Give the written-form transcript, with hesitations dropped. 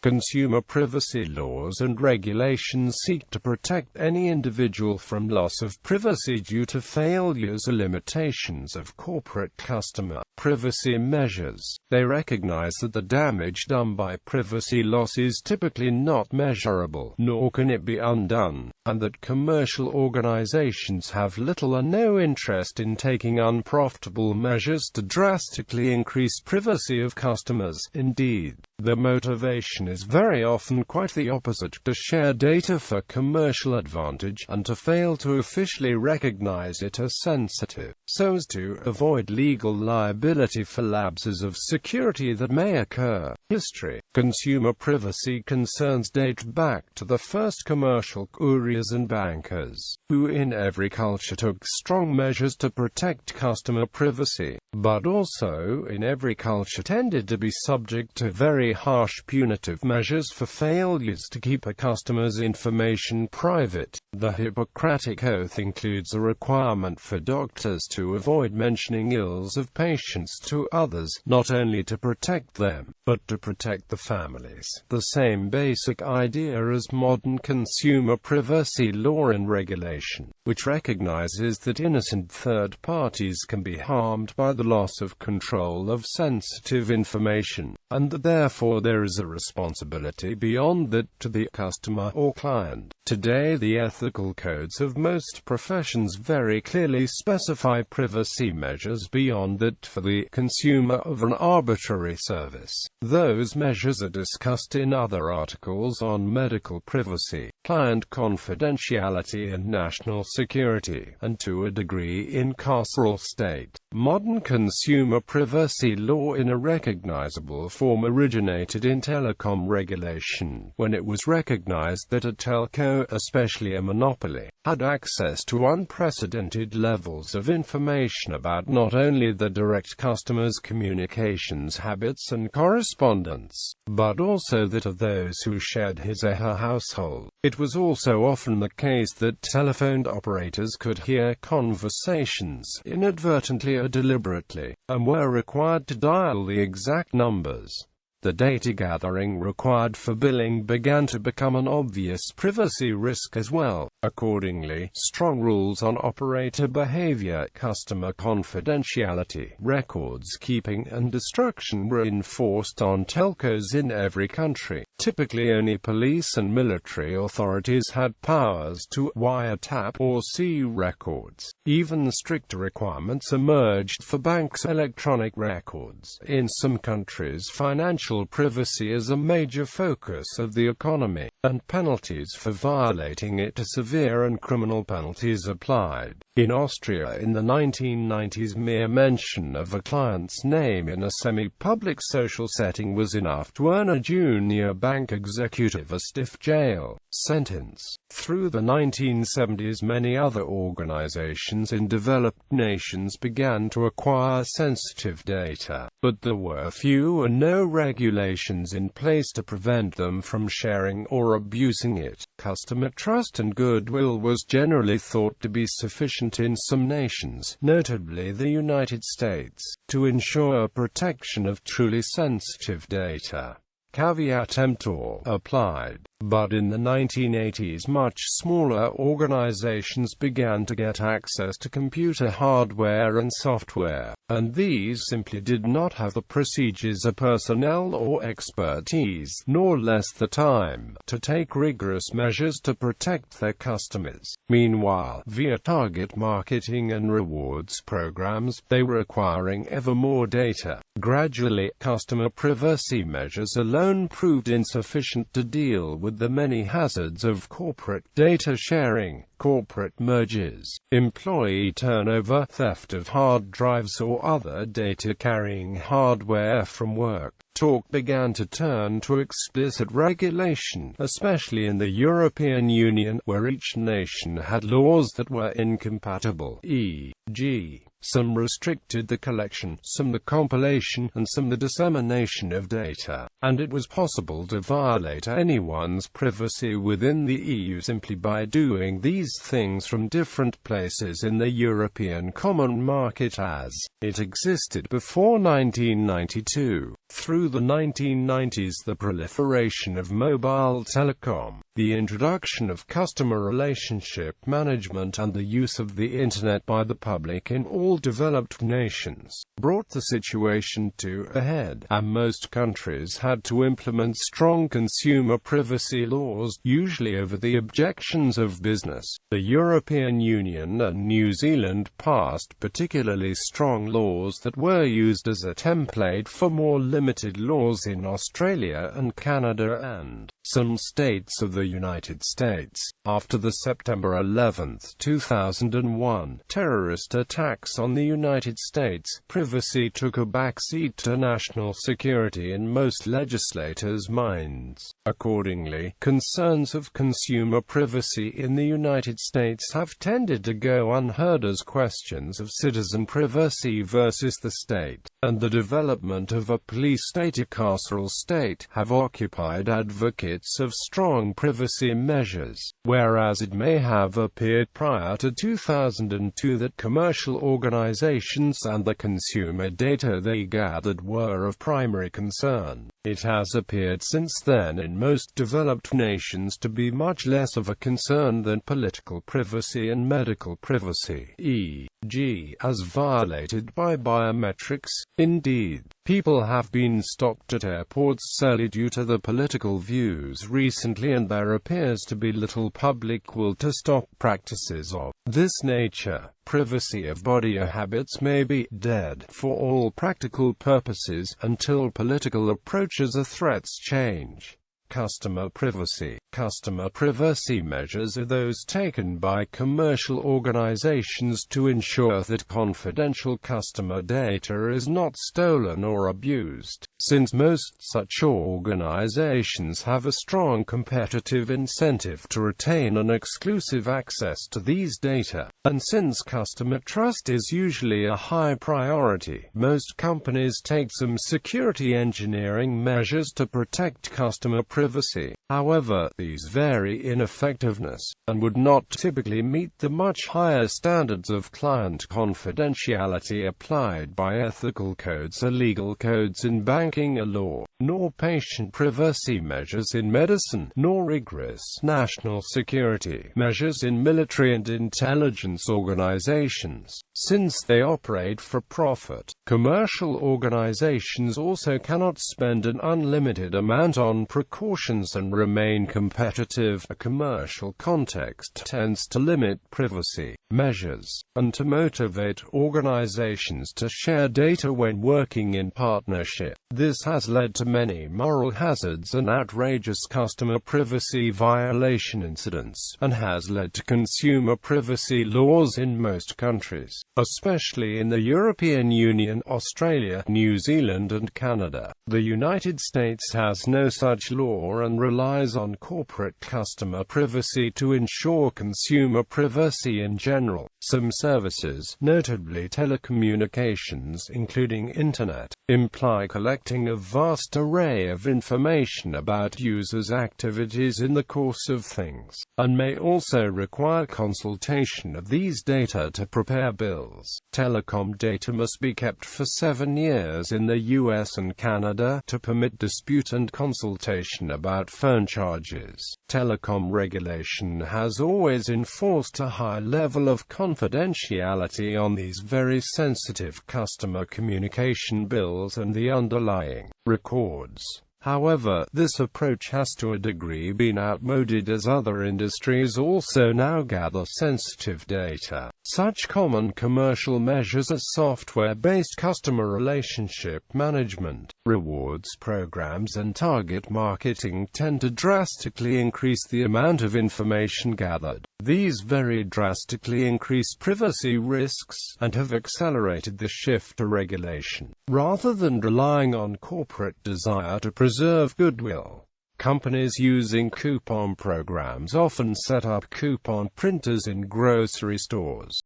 Consumer privacy laws and regulations seek to protect any individual from loss of privacy due to failures or limitations of corporate customer privacy measures. They recognize that the damage done by privacy loss is typically not measurable, nor can it be undone, and that commercial organizations have little or no interest in taking unprofitable measures to drastically increase privacy of customers. Indeed, the motivation is very often quite the opposite: to share data for commercial advantage, and to fail to officially recognize it as sensitive, so as to avoid legal liability for lapses of security that may occur. History. Consumer privacy concerns date back to the first commercial couriers and bankers, who in every culture took strong measures to protect customer privacy, but also in every culture tended to be subject to very harsh punitive measures for failures to keep a customer's information private. The Hippocratic Oath includes a requirement for doctors to avoid mentioning ills of patients to others, not only to protect them, but to protect the families. The same basic idea as modern consumer privacy law and regulation, which recognizes that innocent third parties can be harmed by the loss of control of sensitive information, and that therefore there is a responsibility beyond that to the customer or client. Today, the ethical codes of most professions very clearly specify privacy measures beyond that for the consumer of an arbitrary service. Those measures are discussed in other articles on medical privacy, client confidentiality and national security, and to a degree in carceral state. Modern consumer privacy law in a recognizable form originated in telecom regulation, when it was recognized that a telco, especially a monopoly, had access to unprecedented levels of information about not only the direct customer's communications habits and correspondence, but also that of those who shared his or her household. It was also often the case that telephone operators could hear conversations, inadvertently or deliberately, and were required to dial the exact numbers. The data gathering required for billing began to become an obvious privacy risk as well. Accordingly, strong rules on operator behavior, customer confidentiality, records keeping and destruction were enforced on telcos in every country. Typically only police and military authorities had powers to wiretap or see records. Even stricter requirements emerged for banks' electronic records. In some countries, financial privacy is a major focus of the economy, and penalties for violating it are severe and criminal penalties applied. In Austria in the 1990s, mere mention of a client's name in a semi-public social setting was enough to earn a junior bank executive a stiff jail sentence. Through the 1970s, many other organizations in developed nations began to acquire sensitive data, but there were few or no regulations in place to prevent them from sharing or abusing it. Customer trust and goodwill was generally thought to be sufficient in some nations, notably the United States, to ensure protection of truly sensitive data. Caveat emptor applied. But in the 1980s, much smaller organizations began to get access to computer hardware and software, and these simply did not have the procedures or personnel or expertise, nor less the time, to take rigorous measures to protect their customers. Meanwhile, via target marketing and rewards programs, they were acquiring ever more data. Gradually, customer privacy measures alone proved insufficient to deal with the many hazards of corporate data sharing, corporate mergers, employee turnover, theft of hard drives or other data-carrying hardware from work. Talk began to turn to explicit regulation, especially in the European Union, where each nation had laws that were incompatible, e.g., some restricted the collection, some the compilation, and some the dissemination of data, and it was possible to violate anyone's privacy within the EU simply by doing these things from different places in the European Common Market as it existed before 1992. Through the 1990s, the proliferation of mobile telecom, the introduction of customer relationship management and the use of the Internet by the public in all developed nations, brought the situation to a head, and most countries had to implement strong consumer privacy laws, usually over the objections of business. The European Union and New Zealand passed particularly strong laws that were used as a template for more limited laws in Australia and Canada and some states of the United States. After the September 11, 2001, terrorist attacks on the United States, privacy took a backseat to national security in most legislators' minds. Accordingly, concerns of consumer privacy in the United States have tended to go unheard as questions of citizen privacy versus the state, and the development of a police-state carceral state have occupied advocates of strong privacy measures, whereas it may have appeared prior to 2002 that commercial organizations and the consumer data they gathered were of primary concern. It has appeared since then in most developed nations to be much less of a concern than political privacy and medical privacy, e.g., as violated by biometrics. Indeed, people have been stopped at airports solely due to the political views recently, and there appears to be little public will to stop practices of this nature. Privacy of body habits may be dead for all practical purposes until political approaches or threats change. Customer privacy. Customer privacy measures are those taken by commercial organizations to ensure that confidential customer data is not stolen or abused. Since most such organizations have a strong competitive incentive to retain an exclusive access to these data, and since customer trust is usually a high priority, most companies take some security engineering measures to protect customer privacy. However, these vary in effectiveness, and would not typically meet the much higher standards of client confidentiality applied by ethical codes or legal codes in banking or law, nor patient privacy measures in medicine, nor rigorous national security measures in military and intelligence organizations, since they operate for profit. Commercial organizations also cannot spend an unlimited amount on precautions and remain competitive. A commercial context tends to limit privacy measures, and to motivate organizations to share data when working in partnership. This has led to many moral hazards and outrageous customer privacy violation incidents, and has led to consumer privacy laws in most countries, especially in the European Union, Australia, New Zealand and Canada. The United States has no such law and relies on corporate customer privacy to ensure consumer privacy in general. Some services, notably telecommunications including Internet, imply collecting a vast array of information about users' activities in the course of things, and may also require consultation of these data to prepare bills. Telecom data must be kept for 7 years in the US and Canada to permit dispute and consultation about phone charges. Telecom regulation has always enforced a high level of confidentiality on these very sensitive customer communication bills and the underlying records. However, this approach has to a degree been outmoded as other industries also now gather sensitive data. Such common commercial measures as software-based customer relationship management, rewards programs and target marketing tend to drastically increase the amount of information gathered. These very drastically increase privacy risks, and have accelerated the shift to regulation, rather than relying on corporate desire to preserve goodwill. Companies using coupon programs often set up coupon printers in grocery stores,